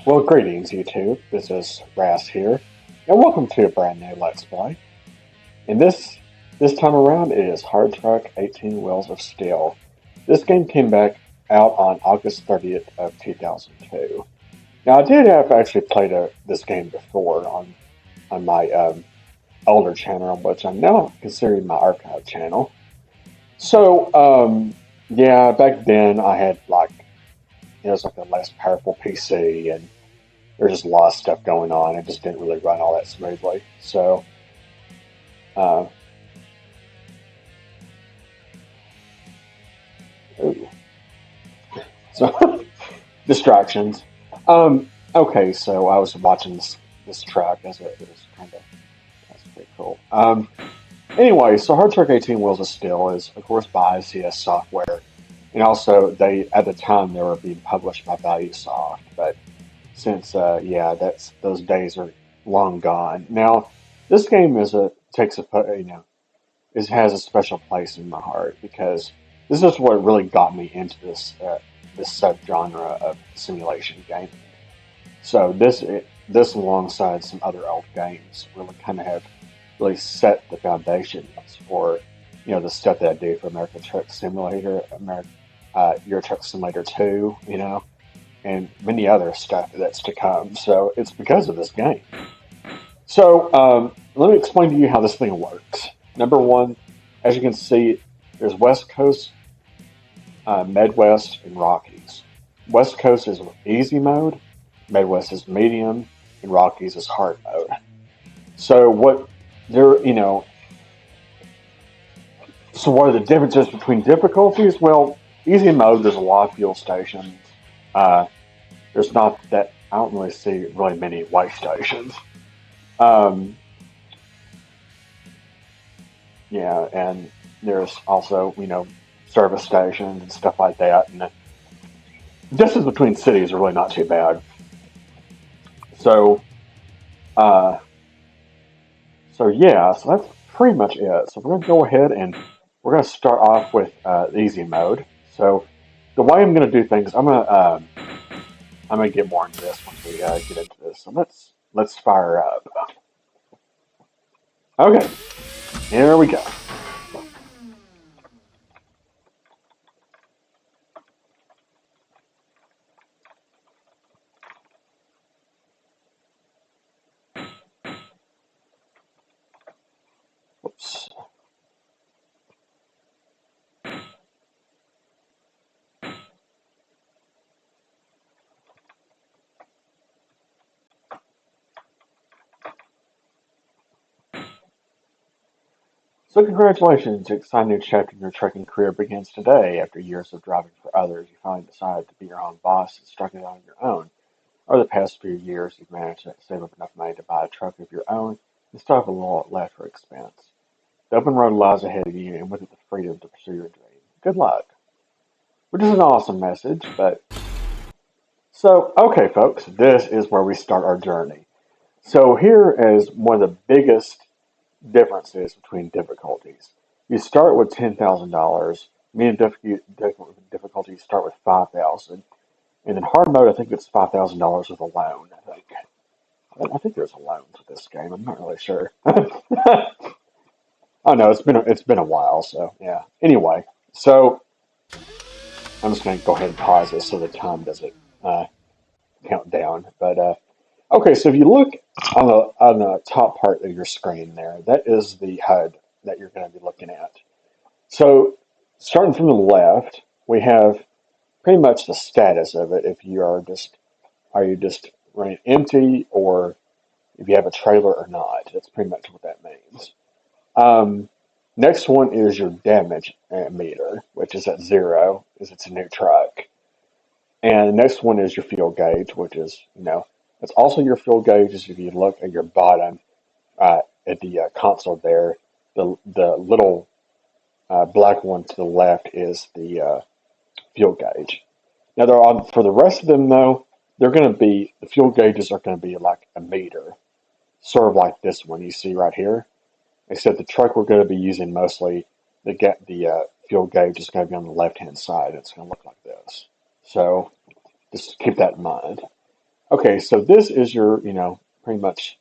Well, greetings, YouTube. This is Ras here, and welcome to a brand new Let's Play. And this time around, it is Hard Truck 18 Wheels of Steel. This game came back out on August 30th of 2002. Now, I did have actually played this game before on my older channel, which I'm now considering my archive channel. So, yeah, back then I had it was like a less powerful PC and there's just a lot of stuff going on. It just didn't really run all that smoothly. So, uh, ooh. So distractions. Okay, so I was watching this track as it was that's pretty cool. Anyway, so Hard Truck 18 Wheels of Steel is of course by ICS Software, and also they at the time they were being published by ValueSoft, but since yeah, that's those days are long gone. Now, this game is a takes a it has a special place in my heart because this is what really got me into this subgenre of simulation gaming. So this alongside some other old games really kind of have really set the foundations for the stuff that I do for American Truck Simulator, Euro Truck Simulator 2, and many other stuff that's to come. So it's because of this game. So let me explain to you how this thing works. Number one, as you can see, there's West Coast, Midwest, and Rockies. West Coast is easy mode, Midwest is medium, and Rockies is hard mode. So so what are the differences between difficulties? Well, easy mode, there's a lot of fuel stations. Uh, there's not that, I don't really see really many way stations. Um, Yeah, and there's also, service stations and stuff like that. And the distance between cities are really not too bad. So, uh, so yeah, so that's pretty much it. So we're going to go ahead and we're going to start off with easy mode. So the way I'm going to do things, I'm going to get more into this once we get into this. So let's fire up. Okay, here we go. Whoops. So congratulations, your exciting new chapter in your trucking career begins today. After years of driving for others, you finally decided to be your own boss and struck it on your own. Over the past few years, you've managed to save up enough money to buy a truck of your own and still have a little left for expense. The open road lies ahead of you, and with it the freedom to pursue your dream. Good luck. Which is an awesome message, but so okay, folks, this is where we start our journey. So here is one of the biggest differences between difficulties. You start with $10,000. Medium difficulty start with 5,000, and in hard mode, I think it's $5,000 with a loan. I think there's a loan for this game. I'm not really sure. Oh no, it's been a while. So yeah. Anyway, so I'm just going to go ahead and pause this so the time doesn't uh, count down. But okay, so if you look on the top part of your screen there, that is the HUD that you're going to be looking at. So starting from the left, we have pretty much the status of it. If you are you just running empty, or if you have a trailer or not. That's pretty much what that means. Um, Next one is your damage meter, which is at zero, as it's a new truck. And the next one is your fuel gauge, which is, it's also your fuel gauge. Is if you look at your bottom at the console there, the little black one to the left is the fuel gauge. Now, for the rest of them, though, the fuel gauges are going to be like a meter, sort of like this one you see right here. Except the truck we're going to be using mostly, the fuel gauge is going to be on the left hand side. It's going to look like this. So just keep that in mind. Okay, so this is your, pretty much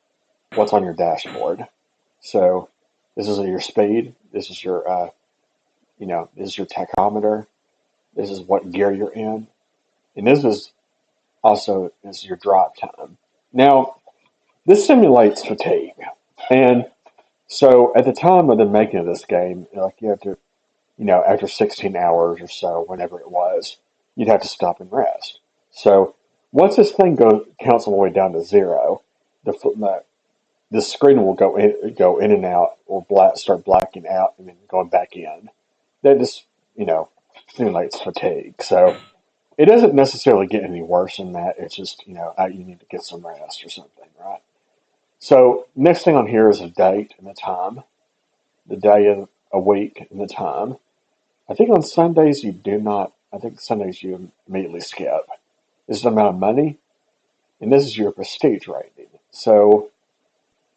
what's on your dashboard. So this is your speed. This is your, this is your tachometer. This is what gear you're in, and this is also is your drop time. Now, this simulates fatigue, and so at the time of the making of this game, like you have to, after 16 hours or so, whenever it was, you'd have to stop and rest. So once this thing counts all the way down to zero, the screen will go in and out, or start blacking out and then going back in. That just, you know, simulates fatigue. So it doesn't necessarily get any worse than that. It's just, you need to get some rest or something, right? So next thing on here is a date and the time, the day of a week and the time. I think on Sundays you do not. I think Sundays you immediately skip. This is the amount of money, and this is your prestige rating. So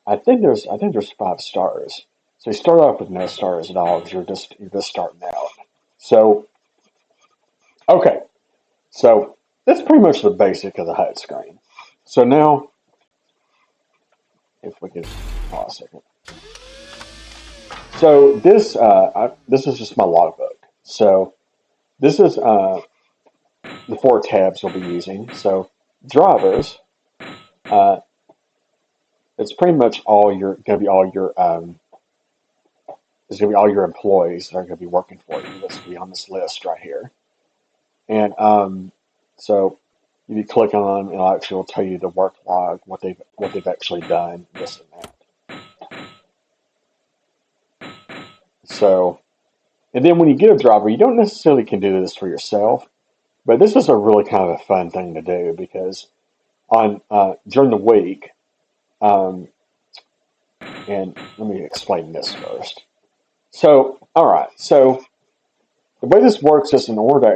I think there's 5 stars. So you start off with no stars at all because you're just starting out. So okay, so that's pretty much the basic of the HUD screen. So now, if we can pause a second. So this is just my logbook. So this is the 4 tabs we'll be using. So drivers, uh, it's pretty much all your going to be all your it's going to be all your employees that are going to be working for you. That's going to be on this list right here. And so if you click on them, it'll actually will tell you the work log, what they've actually done, this and that. So, and then when you get a driver, you don't necessarily can do this for yourself, but this is a really kind of a fun thing to do because on during the week, um, and let me explain this first. So, all right, so the way this works is in order to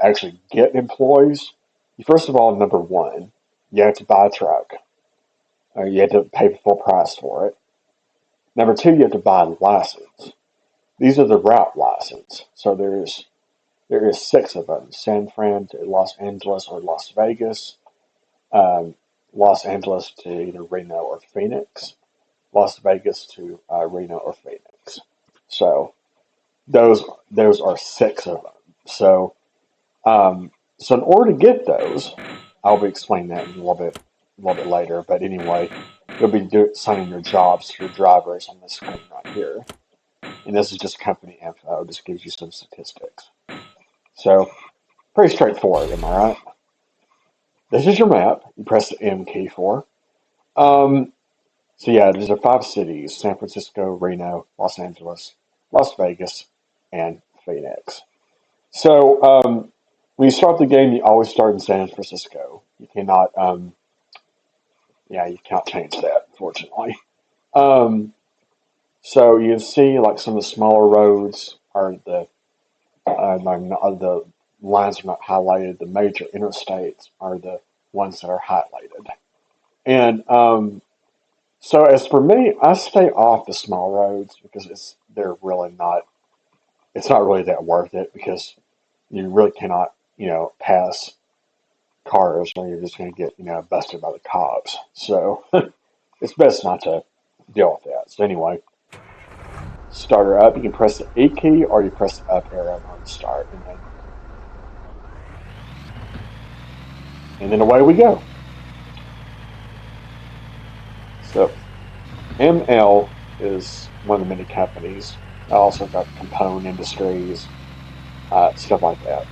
actually get employees, you first of all, number one, you have to buy a truck. You have to pay the full price for it. Number two, you have to buy a license. These are the route license. So there is 6 of them: San Fran to Los Angeles or Las Vegas, um, Los Angeles to either Reno or Phoenix, Las Vegas to Reno or Phoenix. So those are 6 of them. So in order to get those, I'll be explaining that in a little bit later. But anyway, you'll be signing your jobs to your drivers on this screen right here, and this is just company info. It just gives you some statistics. So pretty straightforward, am I right? This is your map. You press the M key for. Um, so yeah, there's 5 cities: San Francisco, Reno, Los Angeles, Las Vegas, and Phoenix. So when you start the game, you always start in San Francisco. You cannot, yeah, you can't change that, unfortunately. Um, so you can see like some of the smaller roads are the lines are not highlighted. The major interstates are the ones that are highlighted. And so as for me, I stay off the small roads because they're really not. It's not really that worth it because you really cannot pass cars or you're just going to get busted by the cops. So it's best not to deal with that. So anyway, start her up. You can press the E key or you press the up arrow on the start, and then away we go. So ML is one of the many companies. I also got Component Industries, stuff like that.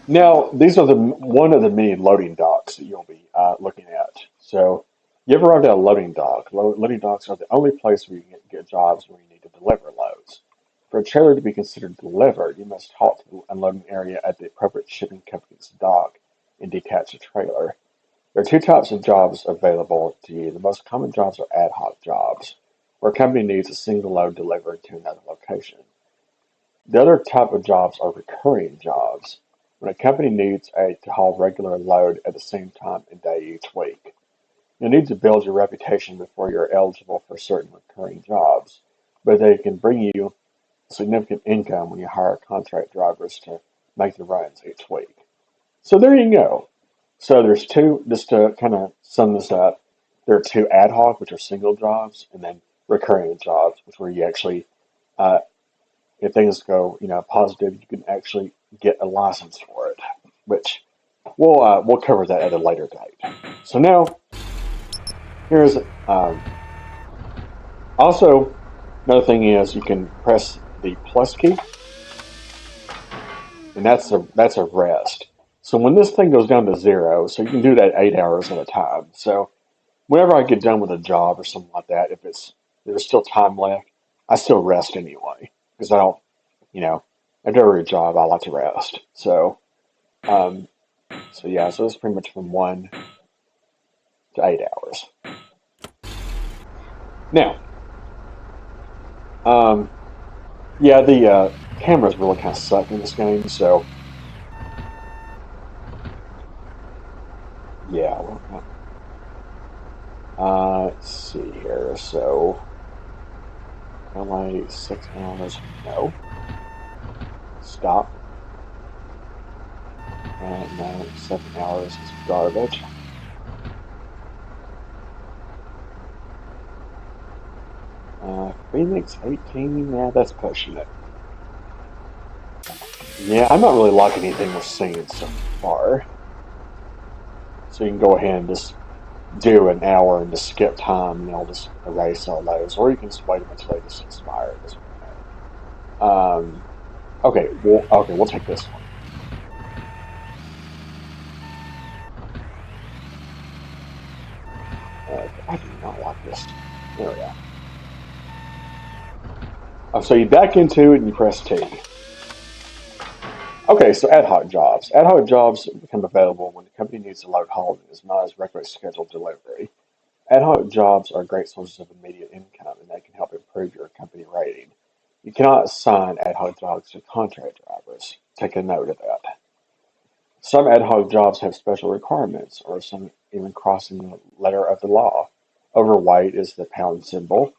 Now, these are the one of the many loading docks that you'll be looking at. So, you ever arrived at a loading dock? Loading docks are the only place where you can get jobs where you need to deliver loads. For a trailer to be considered delivered, you must halt to the unloading area at the appropriate shipping company's dock and detach the trailer. There are 2 types of jobs available to you. The most common jobs are ad hoc jobs, where a company needs a single load delivered to another location. The other type of jobs are recurring jobs, when a company needs to haul regular load at the same time and day each week. You'll need to build your reputation before you're eligible for certain recurring jobs, but they can bring you significant income when you hire contract drivers to make the runs each week. So there you go. So there's two, just to kind of sum this up, there are two ad hoc, which are single jobs, and then recurring jobs, which where you actually, uh, if things go, positive, you can actually get a license for it, which we'll cover that at a later date. So now here's also another thing is you can press the plus key, and that's a rest. So when this thing goes down to zero, so you can do that 8 hours at a time. So whenever I get done with a job or something like that, if there's still time left, I still rest anyway because I don't, you know, after every job I like to rest. Um, so yeah, so it's pretty much from 1 to 8 hours. Now, um, yeah, the cameras really kind of suck in this game. So yeah, well, let's see here. So LA 6 hours, no, stop. No, 7 hours is garbage. Phoenix 18, yeah, that's pushing it. Yeah, I'm not really liking anything we're seeing so far. So you can go ahead and just do an hour and just skip time and I'll just erase all those. Or you can just wait until they just expire. It doesn't really matter. Okay, we'll take this one. I do not like this. There we go. So you back into it and you press T. Okay, so ad hoc jobs. Ad hoc jobs become available when the company needs to load haul and is not as regularly scheduled delivery. Ad hoc jobs are great sources of immediate income and they can help improve your company rating. You cannot assign ad hoc jobs to contract drivers. Take a note of that. Some ad hoc jobs have special requirements, or some even crossing the letter of the law. Overweight is the pound symbol,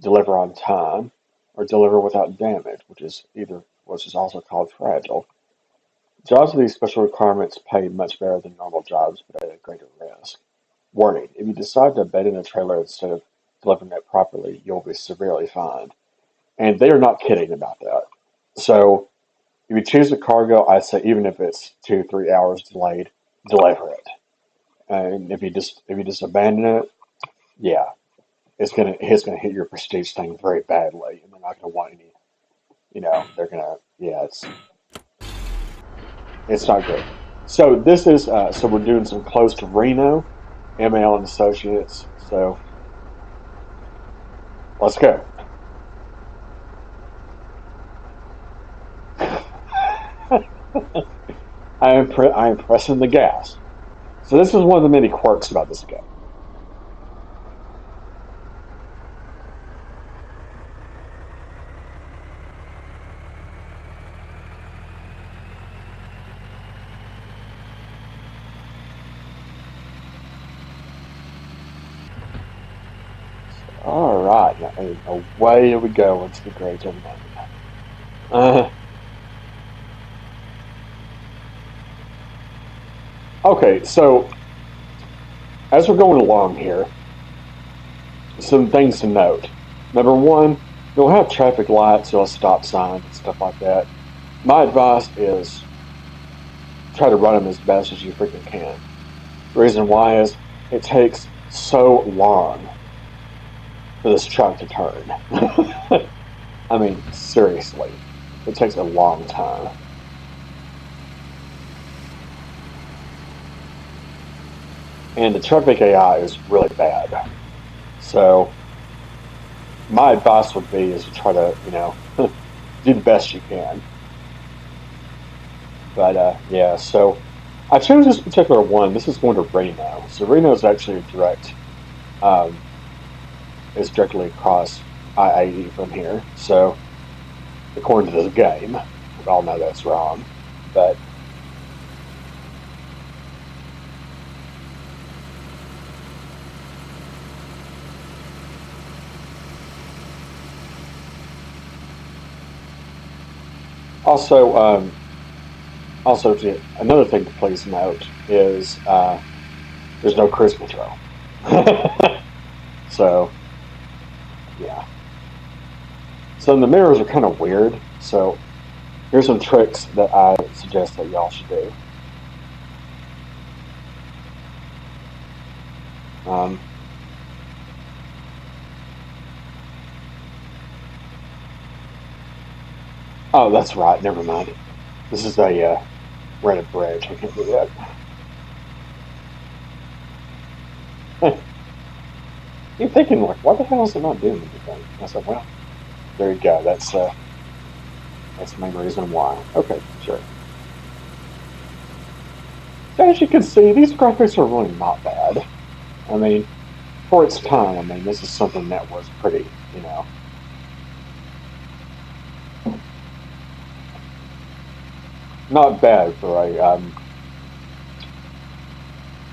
deliver on time, or deliver without damage, which is also called fragile. Jobs with these special requirements pay much better than normal jobs, but at a greater risk. Warning: if you decide to abandon a trailer instead of delivering it properly, you'll be severely fined. And they are not kidding about that. So if you choose a cargo, I say even if it's 2, 3 hours delayed, deliver it. And if you just abandon it, yeah, it's gonna hit your prestige thing very badly, and they're not gonna want any. They're gonna yeah, it's not good. So this is so we're doing some close to Reno, ML and Associates. So let's go. I am pressing the gas. So this is one of the many quirks about this game. All right, now, away we go into the great unknown. Uh, okay, so as we're going along here, some things to note. Number one, you'll have traffic lights, you'll have stop signs and stuff like that. My advice is try to run them as best as you freaking can. The reason why is it takes so long for this truck to turn. I mean, seriously, it takes a long time. And the traffic AI is really bad. So my advice would be is to try to, do the best you can. But yeah, so I chose this particular one. This is going to Reno. So Reno is actually um, is directly across I-80 from here. So according to this game, we all know that's wrong. But also, Also, another thing to please note is there's no cruise control. So yeah, so the mirrors are kind of weird. So here's some tricks that I suggest that y'all should do. Um, oh, that's right. Never mind. This is a we're at a bridge. I can't do that. You're thinking like, why the hell is it not doing anything? I said, well, there you go. That's the main reason why. Okay, sure. So as you can see, these graphics are really not bad. I mean, for its time, I mean, this is something that was pretty, not bad for a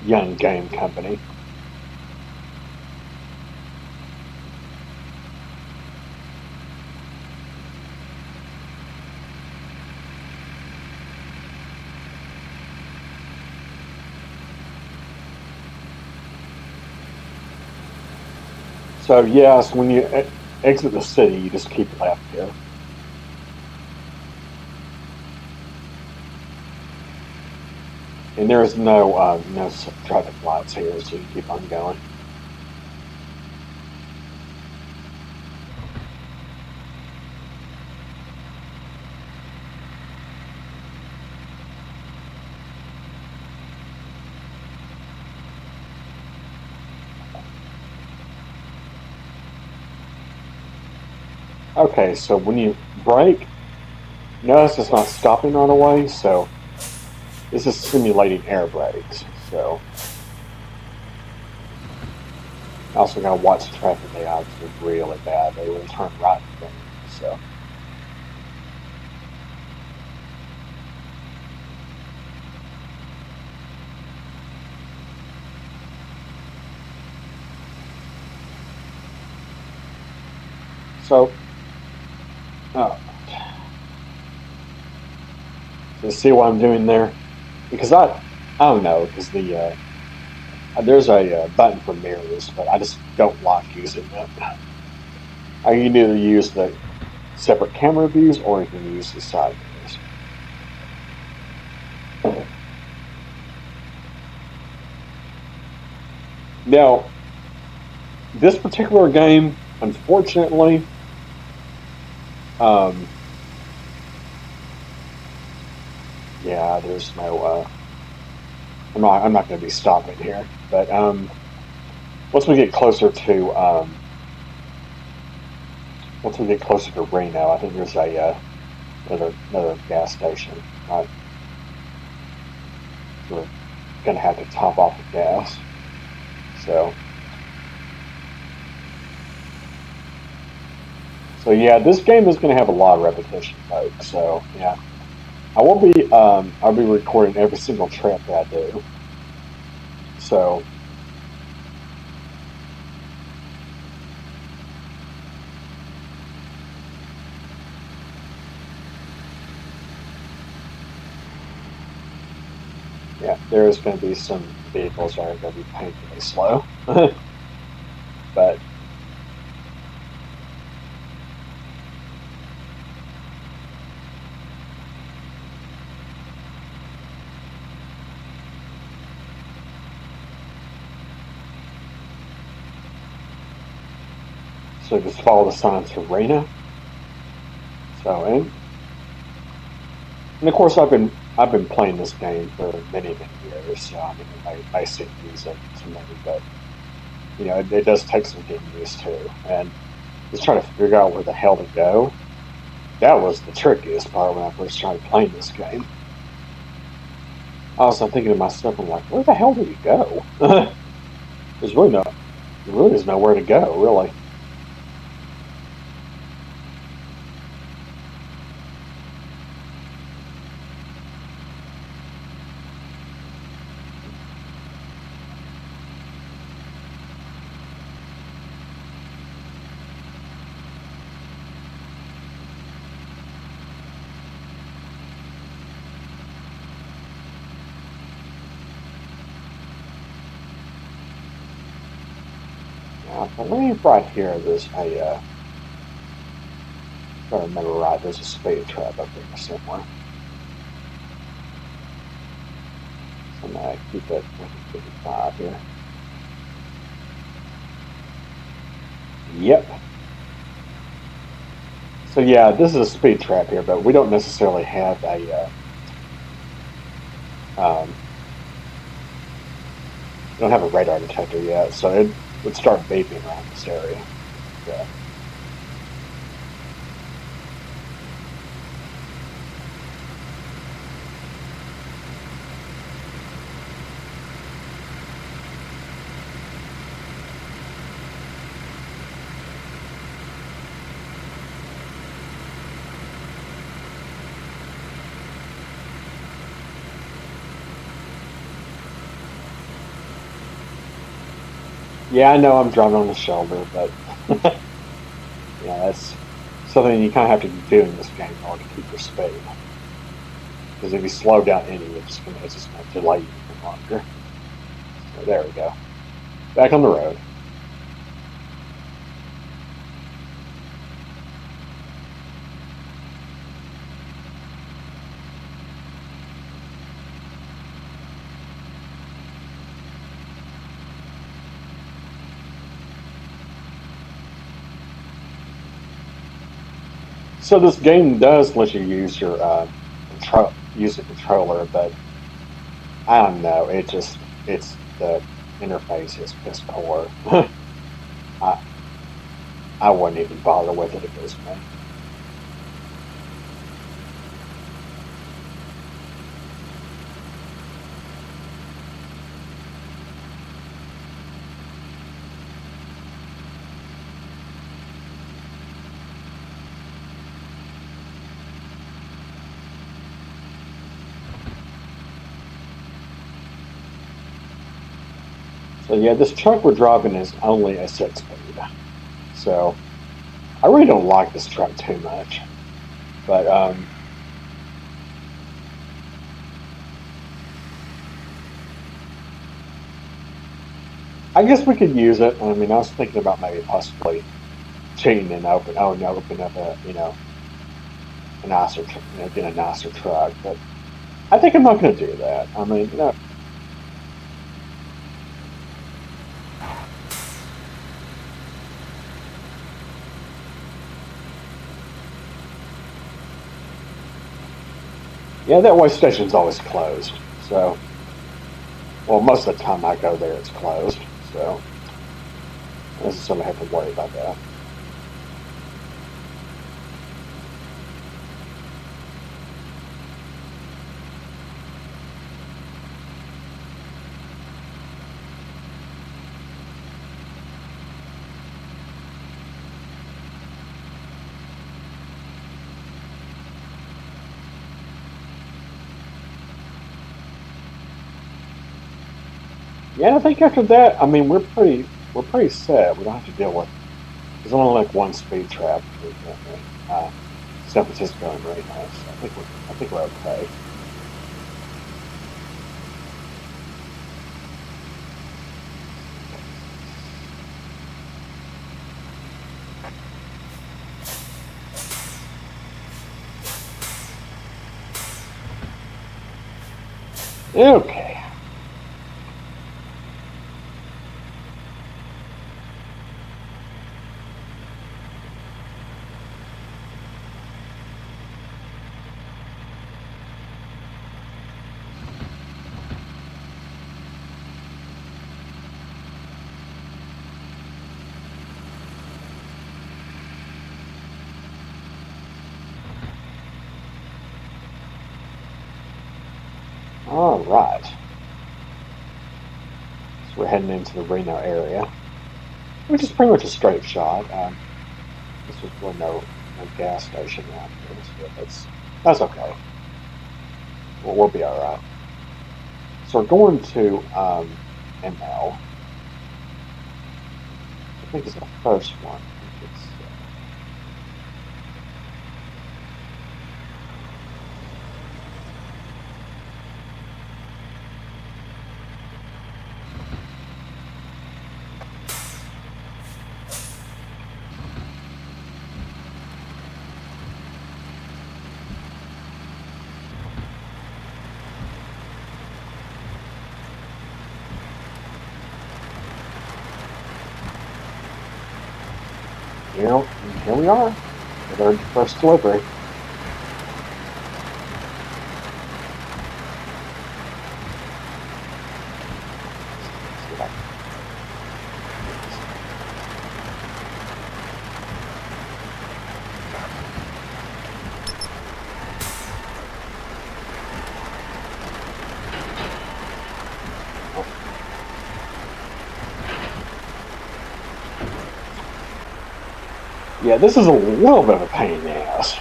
young game company. So yes, when you exit the city, you just keep left here. And there is no traffic lights here, so you keep on going. Okay, so when you brake, notice it's not stopping right away, so this is simulating air brakes. So I also gotta watch the traffic AI because they're really bad. They will turn right in front of you. So so uh, so see what I'm doing there? Because I don't know because there's a button for mirrors, but I just don't like using it. I can either use the separate camera views or you can use the side mirrors. Now, this particular game, unfortunately, um, yeah, there's no. I'm not going to be stopping here, but once we get closer to once we get closer to Reno, I think there's a another gas station. Right, so we're gonna have to top off the gas. So so yeah, this game is gonna have a lot of repetition, folks. So yeah, I'll be recording every single trip that I do. So yeah, there is gonna be some vehicles that are gonna be painfully slow, but so just follow the signs for Reno. So and of course I've been playing this game for many years. So I mean basic music to me, but it does take some getting used to, and just trying to figure out where the hell to go. That was the trickiest part when I first started playing this game. I was thinking to myself, I'm like, where the hell do you go? There's really no, there really is nowhere to go, really. I believe right here there's a, if I remember right, there's a speed trap up here somewhere. So I'm going to keep it within 55 here. Yep. So yeah, this is a speed trap here, but we don't necessarily have a, we don't have a radar detector yet, so it would start beeping around this area. But, yeah, I know I'm driving on the shoulder, but yeah, that's something you kind of have to do in this game in order to keep your speed. Because if you slow down any, it's just gonna delay you even longer. So there we go. Back on the road. So this game does let you use your use the controller, but I don't know. It's the interface is piss poor. I I wouldn't even bother with it if it was me. So yeah, this truck we're driving is only a 6 speed. So I really don't like this truck too much. But I guess we could use it. I mean, I was thinking about maybe possibly cheating and open up a a nicer get a nicer truck. But I think I'm not going to do that. I mean, yeah, that way station's always closed. So, well, most of the time I go there, it's closed. So I don't necessarily have to worry about that. Yeah, I think after that, I mean, we're pretty set. We don't have to deal with. There's only like one speed trap between San Francisco and Reno, so I think we're okay. Okay. All right. So we're heading into the Reno area, which is pretty much a straight shot. This was really no gas station around here, so that's okay. We'll be all right. So we're going to ML, which I think is the first one. I think it's here, here we are with our first delivery. Let's see if I can get this. Oh, yeah, this is a little bit of a pain in the ass.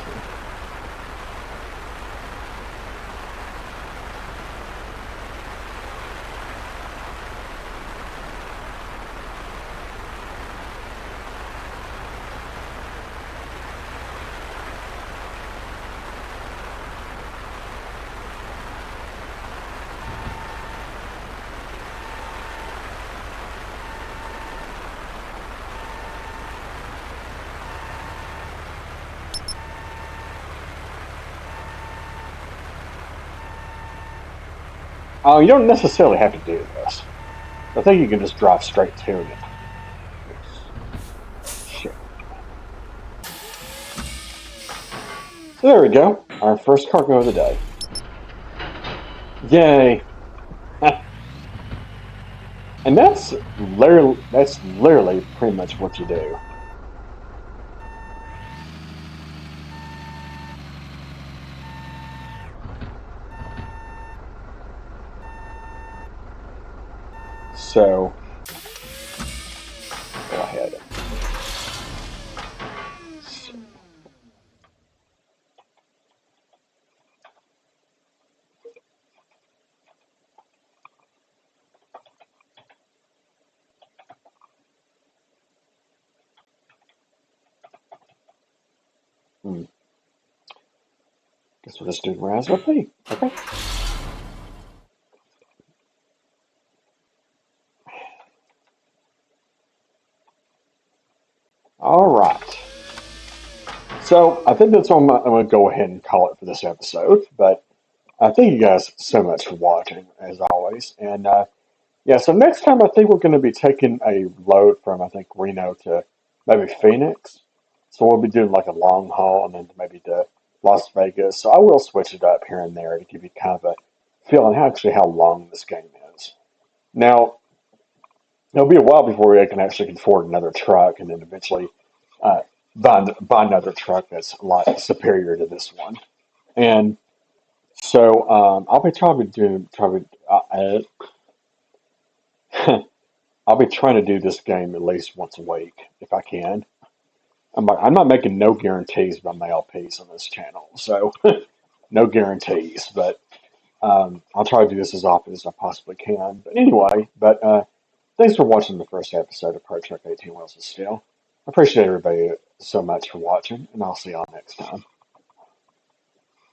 Oh, you don't necessarily have to do this. I think you can just drive straight to it. Oops. Shit. So there we go. Our first cargo of the day. Yay. And that's literally pretty much what you do. So go ahead. So, guess we'll just do Raspberry Pi. Okay. All right. So I think that's all I'm going to go ahead and call it for this episode. But I thank you guys so much for watching, as always. And yeah, so next time I think we're going to be taking a load from, I think, Reno to maybe Phoenix. So we'll be doing like a long haul and then maybe to Las Vegas. So I will switch it up here and there to give you kind of a feeling how long this game is. Now, it'll be a while before we can actually afford another truck and then eventually uh, buy another truck that's a lot superior to this one. And so I'll be I'll be trying to do this game at least once a week if I can. I'm not making no guarantees about my LPs on this channel, so no guarantees. But I'll try to do this as often as I possibly can. But anyway, thanks for watching the first episode of Pro Truck 18 Wheels of Steel. I appreciate everybody so much for watching, and I'll see y'all next time.